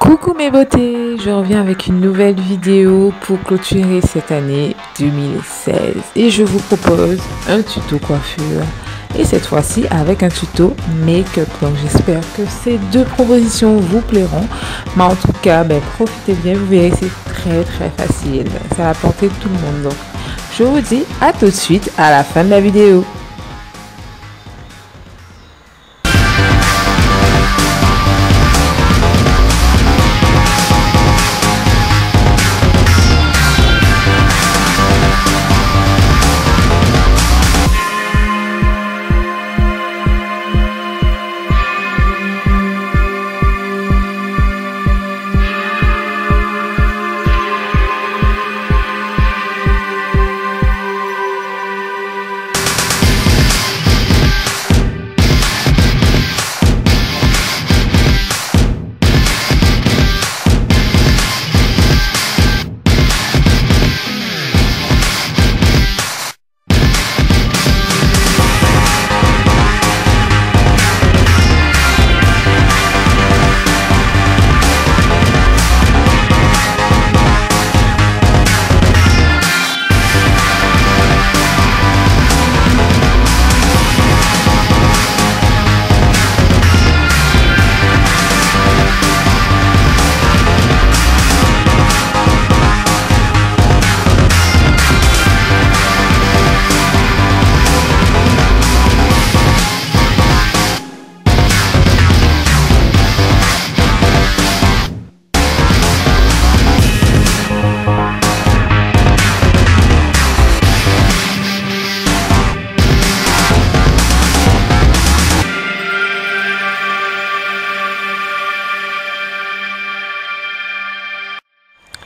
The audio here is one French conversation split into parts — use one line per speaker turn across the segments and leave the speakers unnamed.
Coucou mes beautés, je reviens avec une nouvelle vidéo pour clôturer cette année 2016 et je vous propose un tuto coiffure et cette fois-ci avec un tuto make-up. Donc j'espère que ces deux propositions vous plairont, mais en tout cas profitez bien, vous verrez c'est très facile, ça va porter tout le monde. Donc je vous dis à tout de suite à la fin de la vidéo.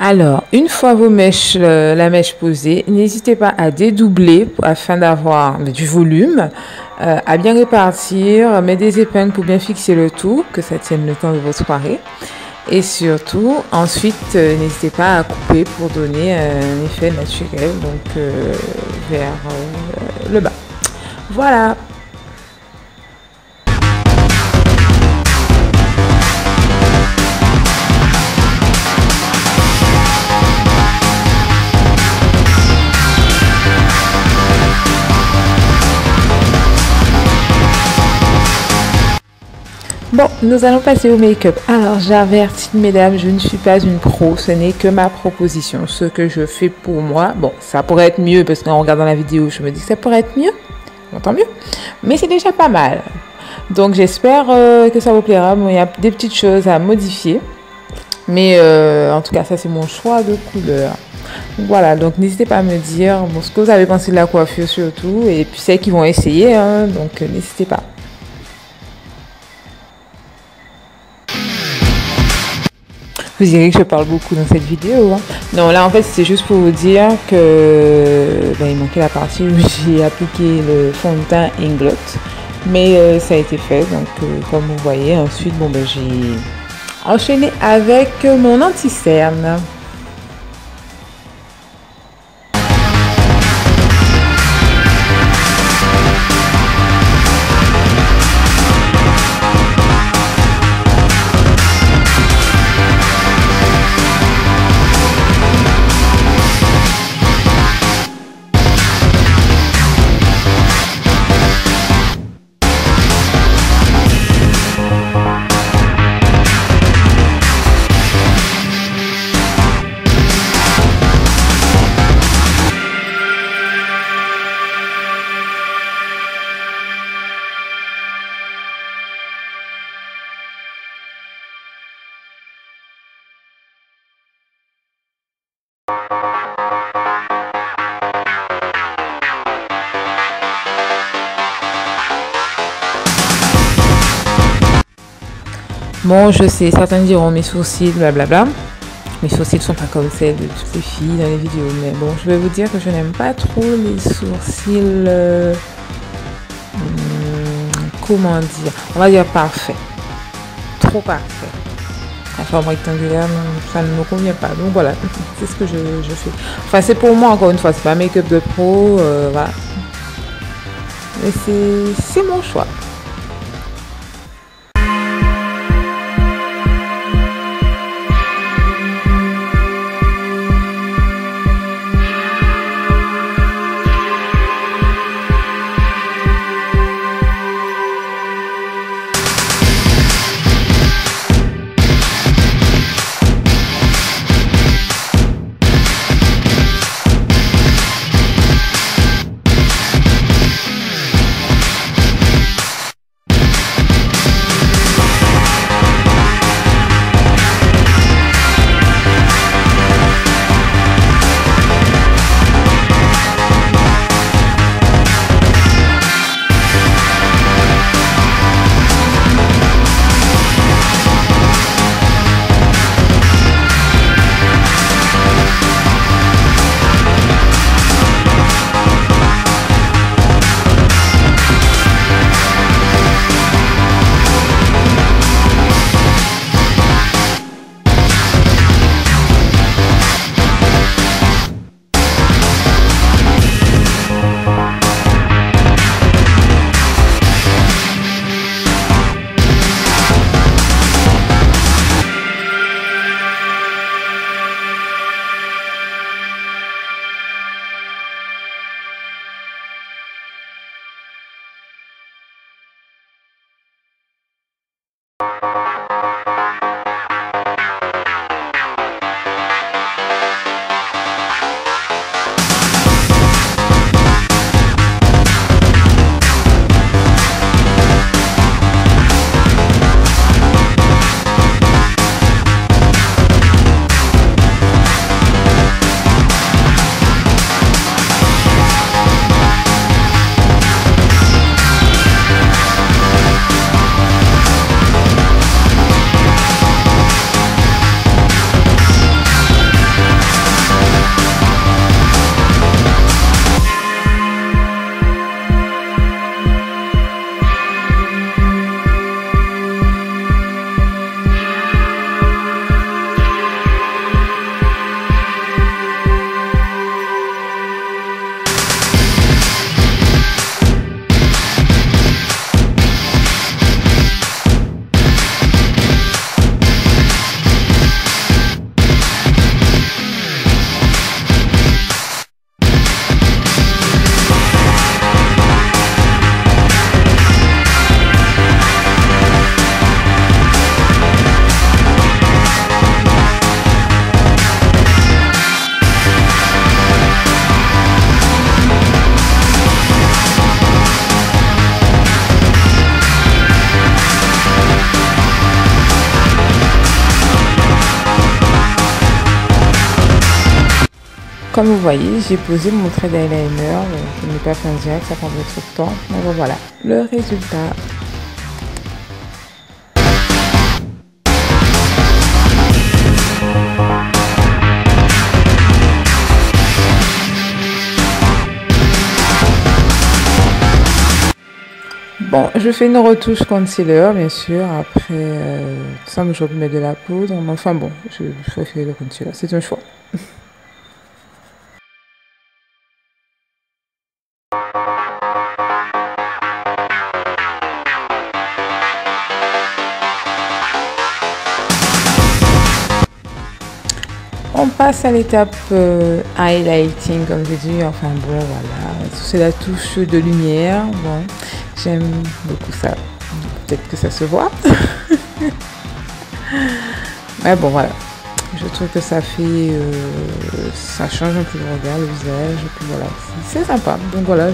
Alors, une fois vos mèches, la mèche posée, n'hésitez pas à dédoubler afin d'avoir du volume, à bien répartir, mettre des épingles pour bien fixer le tout, que ça tienne le temps de votre soirée. Et surtout, ensuite, n'hésitez pas à couper pour donner un effet naturel, donc vers le bas. Voilà. Bon, nous allons passer au make-up. Alors, j'avertis mesdames, je ne suis pas une pro, ce n'est que ma proposition, ce que je fais pour moi. Bon, ça pourrait être mieux parce qu'en regardant la vidéo, je me dis que ça pourrait être mieux, tant mieux, mais c'est déjà pas mal. Donc, j'espère que ça vous plaira. Bon, il y a des petites choses à modifier, mais en tout cas, ça c'est mon choix de couleur. Voilà, donc n'hésitez pas à me dire ce que vous avez pensé de la coiffure surtout, et puis celles qui vont essayer, hein, donc n'hésitez pas. Vous direz que je parle beaucoup dans cette vidéo. Hein. Non, là en fait c'est juste pour vous dire que il manquait la partie où j'ai appliqué le fond de teint Inglot. Mais ça a été fait, donc comme vous voyez, ensuite j'ai enchaîné avec mon anti-cerne. Bon, je sais, certains diront mes sourcils, blablabla. Mes sourcils ne sont pas comme celles de toutes les filles dans les vidéos. Mais bon, je vais vous dire que je n'aime pas trop les sourcils, comment dire, on va dire parfait. Trop parfait. La forme rectangulaire, ça ne me convient pas. Donc voilà, c'est ce que je fais. Enfin, c'est pour moi, encore une fois, c'est pas make-up de pro, voilà. Mais c'est mon choix. Comme vous voyez, j'ai posé mon trait d'eyeliner. Je n'ai pas fait en direct, ça prendrait trop de temps. Donc voilà le résultat. Bon, je fais une retouche concealer, bien sûr. Après, ça, je vais mettre de la poudre. Mais enfin bon, je préfère le concealer. C'est un choix. On passe à l'étape highlighting, comme j'ai dit. Enfin bon, voilà. C'est la touche de lumière. Bon, j'aime beaucoup ça. Peut-être que ça se voit. Mais bon, voilà. Je trouve que ça fait... ça change un peu le regard, le visage. Et puis voilà, c'est sympa. Donc voilà,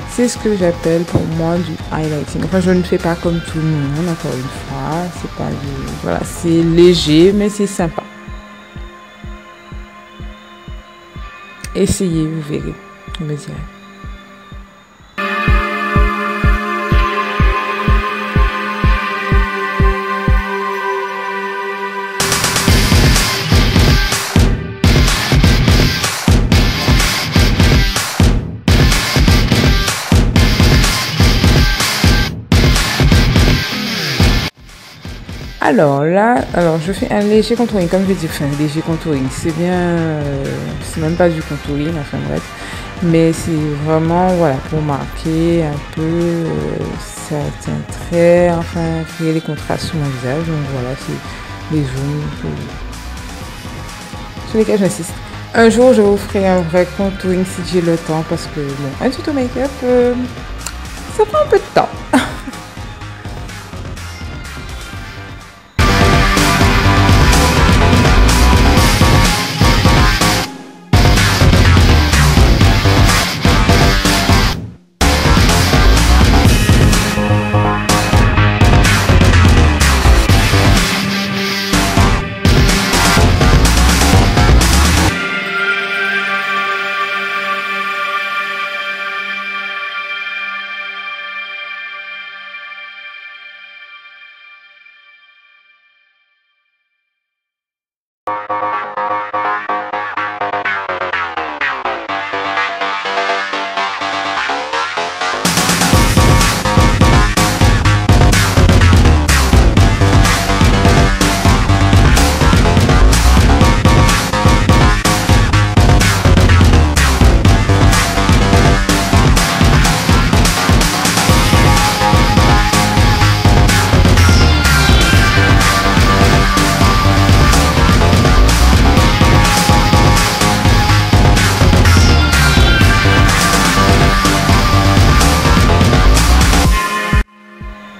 c'est ce que j'appelle pour moi du highlighting. Enfin, je ne fais pas comme tout le monde, encore une fois. C'est pas du... Voilà, c'est léger, mais c'est sympa. Essayez, vous verrez, vous me direz. Alors là, je fais un léger contouring, comme je dis, enfin léger contouring, c'est bien, c'est même pas du contouring, enfin bref, mais c'est vraiment, voilà, pour marquer un peu certains traits, enfin créer les contrastes sur mon visage, donc voilà, c'est les zones sur lesquels j'insiste. Un jour, je vous ferai un vrai contouring si j'ai le temps, parce que bon, un tuto make-up, ça prend un peu de temps.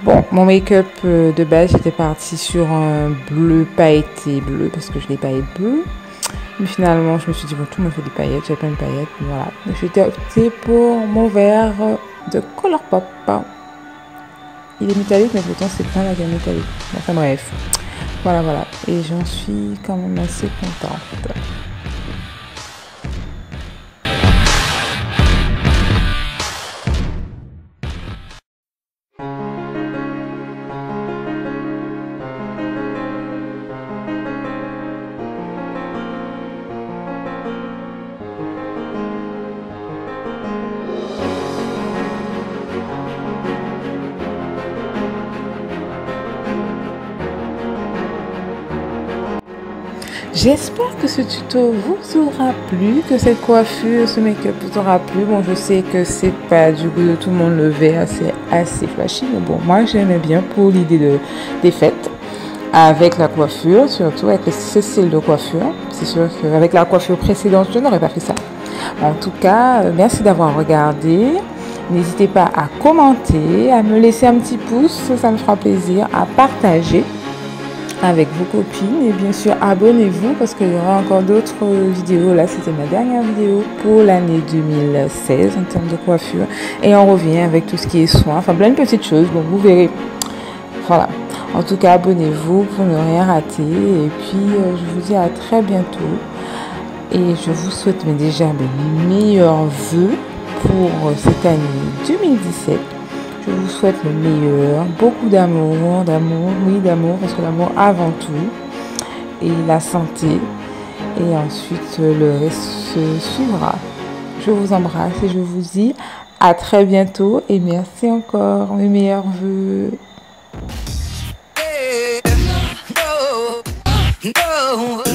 Bon, mon make-up de base, j'étais partie sur un bleu pailleté bleu parce que je l'ai pailleté bleu. Mais finalement, je me suis dit, bon, tout me fait des paillettes, j'ai plein de paillettes, voilà. J'ai opté pour mon vert de Colourpop. Il est métallique, mais pourtant, c'est pas la gamme métallique. Enfin bref, voilà. Et j'en suis quand même assez contente. J'espère que ce tuto vous aura plu, que cette coiffure, ce make-up vous aura plu. Bon, je sais que c'est pas du goût de tout le monde, le vert, c'est assez flashy. Mais bon, moi j'aimais bien pour l'idée des fêtes. Avec la coiffure, surtout avec ce style de coiffure. C'est sûr qu'avec la coiffure précédente, je n'aurais pas fait ça. En tout cas, merci d'avoir regardé. N'hésitez pas à commenter, à me laisser un petit pouce, ça me fera plaisir, à partager avec vos copines et bien sûr abonnez-vous parce qu'il y aura encore d'autres vidéos. Là c'était ma dernière vidéo pour l'année 2016 en termes de coiffure et on revient avec tout ce qui est soin, enfin plein de petites choses, bon vous verrez, voilà. En tout cas abonnez-vous pour ne rien rater et puis je vous dis à très bientôt Et je vous souhaite déjà mes meilleurs vœux pour cette année 2017. Je vous souhaite le meilleur, beaucoup d'amour, oui d'amour, parce que l'amour avant tout, et la santé, et ensuite le reste suivra. Je vous embrasse et je vous dis à très bientôt et merci encore, mes meilleurs vœux. No.